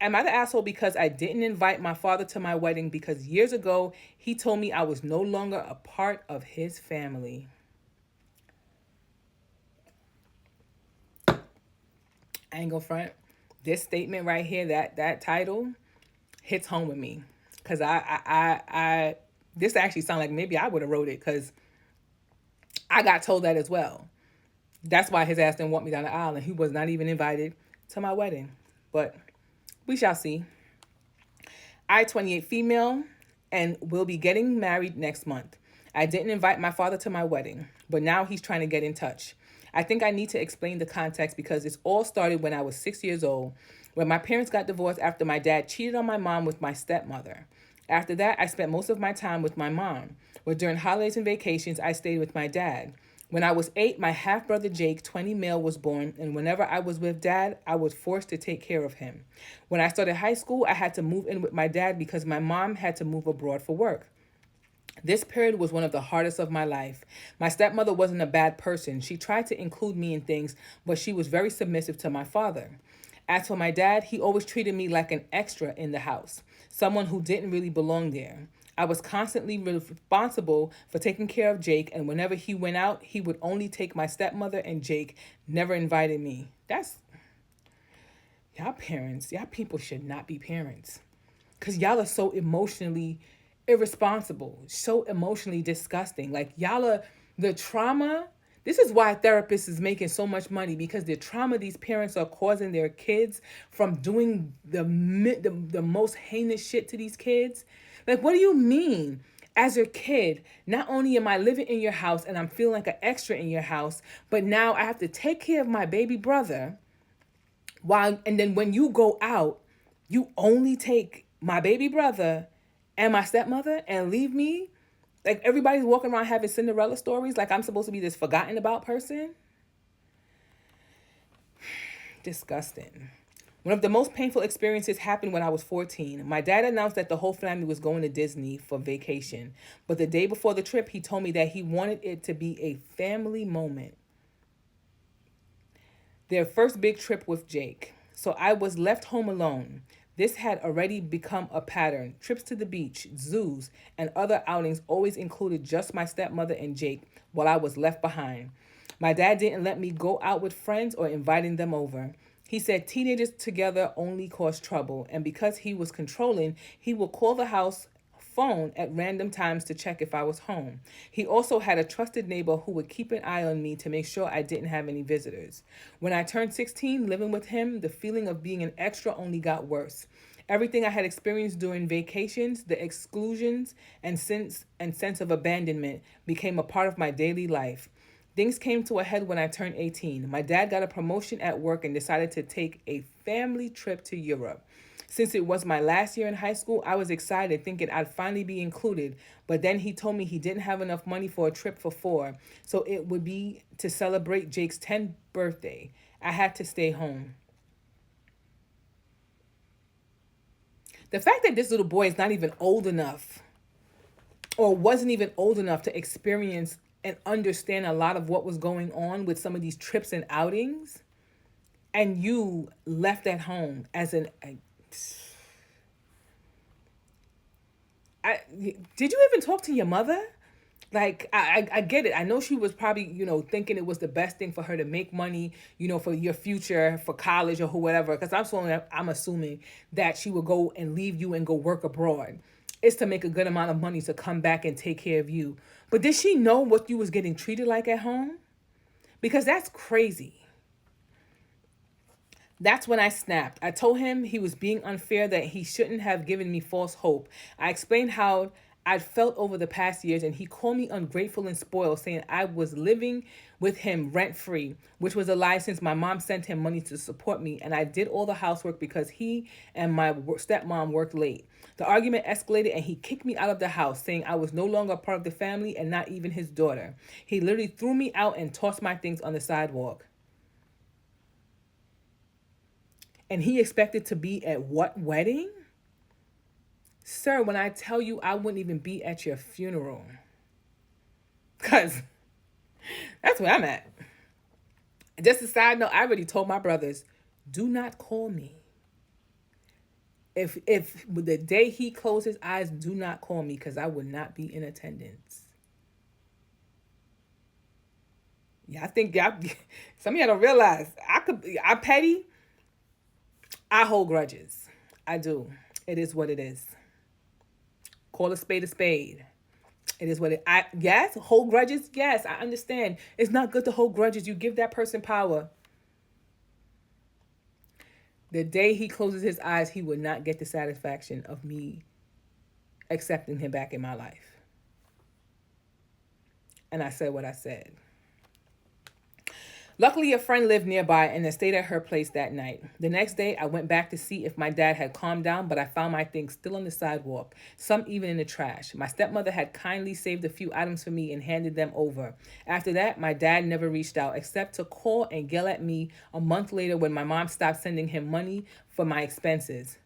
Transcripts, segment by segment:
Am I the asshole because I didn't invite my father to my wedding because years ago he told me I was no longer a part of his family? I ain't gonna front. This statement right here, that title, hits home with me, cause this actually sounds like maybe I would have wrote it, cause I got told that as well. That's why his ass didn't want me down the aisle, and he was not even invited to my wedding. But we shall see. I, 28 female, and will be getting married next month. I didn't invite my father to my wedding, but now he's trying to get in touch. I think I need to explain the context because it's all started when I was 6 years old, when my parents got divorced after my dad cheated on my mom with my stepmother. After that, I spent most of my time with my mom, but during holidays and vacations, I stayed with my dad. When I was 8, my half brother Jake, 20 male, was born, and whenever I was with dad, I was forced to take care of him. When I started high school, I had to move in with my dad because my mom had to move abroad for work. This period was one of the hardest of my life. My stepmother wasn't a bad person. She tried to include me in things, but she was very submissive to my father. As for my dad, he always treated me like an extra in the house, someone who didn't really belong there. I was constantly responsible for taking care of Jake, and whenever he went out, he would only take my stepmother and Jake, never invited me. That's y'all parents, y'all people should not be parents. Because y'all are so emotionally irresponsible, so emotionally disgusting. Like, y'all are the trauma. This is why therapists is making so much money, because the trauma these parents are causing their kids from doing the most heinous shit to these kids. Like, what do you mean? As your kid, not only am I living in your house and I'm feeling like an extra in your house, but now I have to take care of my baby brother while, and then when you go out, you only take my baby brother and my stepmother and leave me. Like, everybody's walking around having Cinderella stories like I'm supposed to be this forgotten about person. Disgusting. One of the most painful experiences happened when I was 14. My dad announced that the whole family was going to Disney for vacation, but the day before the trip, he told me that he wanted it to be a family moment. Their first big trip with Jake. So I was left home alone. This had already become a pattern. Trips to the beach, zoos, and other outings always included just my stepmother and Jake while I was left behind. My dad didn't let me go out with friends or inviting them over. He said teenagers together only cause trouble, and because he was controlling, he would call the house phone at random times to check if I was home. He also had a trusted neighbor who would keep an eye on me to make sure I didn't have any visitors. When I turned 16, living with him, the feeling of being an extra only got worse. Everything I had experienced during vacations, the exclusions and sense of abandonment became a part of my daily life. Things came to a head when I turned 18. My dad got a promotion at work and decided to take a family trip to Europe. Since it was my last year in high school, I was excited, thinking I'd finally be included. But then he told me he didn't have enough money for a trip for four, so it would be to celebrate Jake's 10th birthday. I had to stay home. The fact that this little boy is not even old enough, or wasn't even old enough to experience and understand a lot of what was going on with some of these trips and outings, and you left at home as I did you even talk to your mother? Like, I get it. I know she was probably, thinking it was the best thing for her to make money, for your future, for college or whatever. Because I'm assuming that she would go and leave you and go work abroad. It's to make a good amount of money to come back and take care of you. But did she know what you was getting treated like at home? Because that's crazy. That's when I snapped. I told him he was being unfair, that he shouldn't have given me false hope. I explained how I'd felt over the past years, and he called me ungrateful and spoiled, saying I was living with him rent free, which was a lie since my mom sent him money to support me, and I did all the housework because he and my stepmom worked late. The argument escalated, and he kicked me out of the house, saying I was no longer a part of the family and not even his daughter. He literally threw me out and tossed my things on the sidewalk. And he expected to be at what wedding? Sir, when I tell you I wouldn't even be at your funeral. Because that's where I'm at. Just a side note, I already told my brothers, do not call me. If the day he closed his eyes, do not call me because I would not be in attendance. Yeah, I think y'all, some of y'all don't realize I petty. I hold grudges. I do. It is what it is. Call a spade a spade. It is what it. I yes, hold grudges. Yes, I understand. It's not good to hold grudges. You give that person power. The day he closes his eyes, he will not get the satisfaction of me accepting him back in my life. And I said what I said. Luckily, a friend lived nearby and I stayed at her place that night. The next day, I went back to see if my dad had calmed down, but I found my things still on the sidewalk, some even in the trash. My stepmother had kindly saved a few items for me and handed them over. After that, my dad never reached out except to call and yell at me a month later when my mom stopped sending him money for my expenses.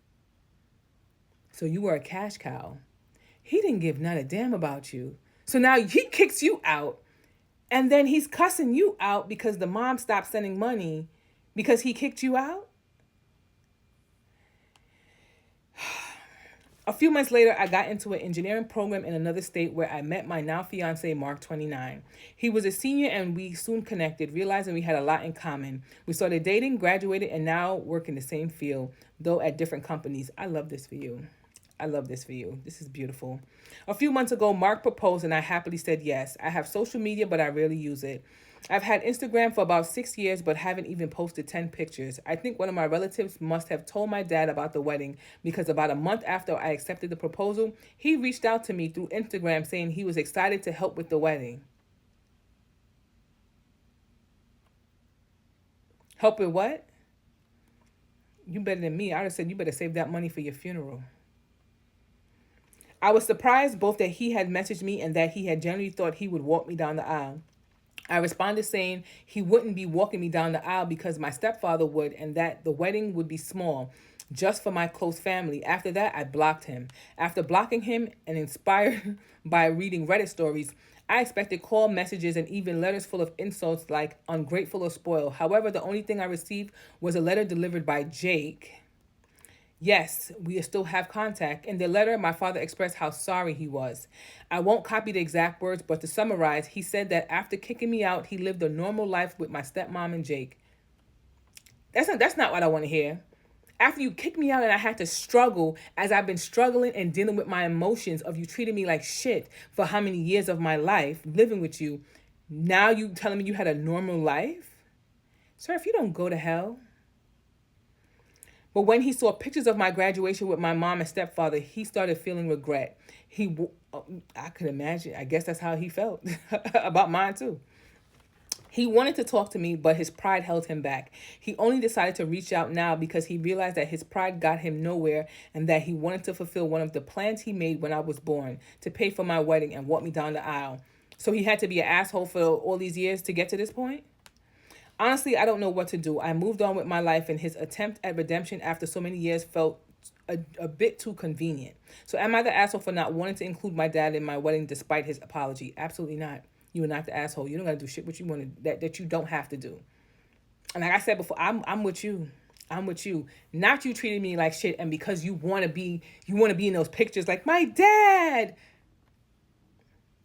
So you were a cash cow. He didn't give not a damn about you. So now he kicks you out. And then he's cussing you out because the mom stopped sending money because he kicked you out? A few months later, I got into an engineering program in another state where I met my now fiance, Mark, 29. He was a senior and we soon connected, realizing we had a lot in common. We started dating, graduated, and now work in the same field, though at different companies. I love this for you. I love this for you. This is beautiful. A few months ago, Mark proposed and I happily said yes. I have social media, but I rarely use it. I've had Instagram for about 6 years, but haven't even posted 10 pictures. I think one of my relatives must have told my dad about the wedding because about a month after I accepted the proposal, he reached out to me through Instagram saying he was excited to help with the wedding. Help with what? You better than me. I would have said you better save that money for your funeral. I was surprised both that he had messaged me and that he had generally thought he would walk me down the aisle. I responded saying he wouldn't be walking me down the aisle because my stepfather would and that the wedding would be small, just for my close family. After that, I blocked him. After blocking him and inspired by reading Reddit stories, I expected call messages and even letters full of insults like ungrateful or spoiled. However, the only thing I received was a letter delivered by Jake. Yes, we still have contact. In the letter, my father expressed how sorry he was. I won't copy the exact words, but to summarize, he said that after kicking me out, he lived a normal life with my stepmom and Jake. That's not what I want to hear. After you kicked me out and I had to struggle as I've been struggling and dealing with my emotions of you treating me like shit for how many years of my life living with you, now you telling me you had a normal life? Sir, if you don't go to hell. But when he saw pictures of my graduation with my mom and stepfather, he started feeling regret. I could imagine. I guess that's how he felt about mine too. He wanted to talk to me, but his pride held him back. He only decided to reach out now because he realized that his pride got him nowhere and that he wanted to fulfill one of the plans he made when I was born, to pay for my wedding and walk me down the aisle. So he had to be an asshole for all these years to get to this point? Honestly, I don't know what to do. I moved on with my life, and his attempt at redemption after so many years felt a bit too convenient. So am I the asshole for not wanting to include my dad in my wedding despite his apology? Absolutely not. You are not the asshole. You don't got to do shit what you want to, that you don't have to do. And like I said before, I'm with you. I'm with you. Not you treating me like shit, and because you want to be in those pictures like my dad.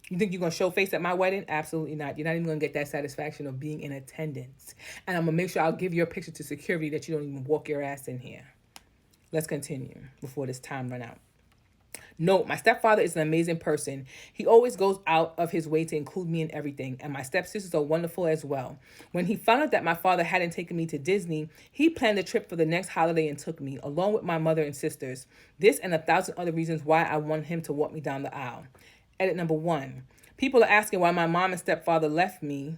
You think you're going to show face at my wedding? Absolutely not. You're not even going to get that satisfaction of being in attendance. And I'm going to make sure I'll give your picture to security that you don't even walk your ass in here. Let's continue before this time run out. Note, my stepfather is an amazing person. He always goes out of his way to include me in everything, and my stepsisters are wonderful as well. When he found out that my father hadn't taken me to Disney, he planned a trip for the next holiday and took me, along with my mother and sisters. This and 1,000 other reasons why I want him to walk me down the aisle. Edit number 1. People are asking why my mom and stepfather left me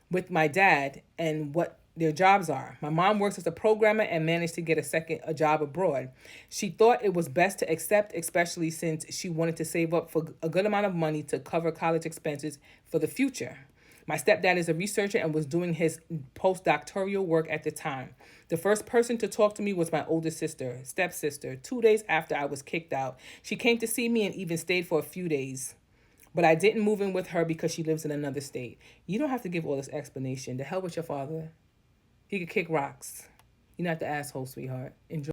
with my dad and what their jobs are. My mom works as a programmer and managed to get a job abroad. She thought it was best to accept, especially since she wanted to save up for a good amount of money to cover college expenses for the future. My stepdad is a researcher and was doing his postdoctoral work at the time. The first person to talk to me was my older stepsister, 2 days after I was kicked out. She came to see me and even stayed for a few days. But I didn't move in with her because she lives in another state. You don't have to give all this explanation. The hell with your father. He could kick rocks. You're not the asshole, sweetheart. Enjoy.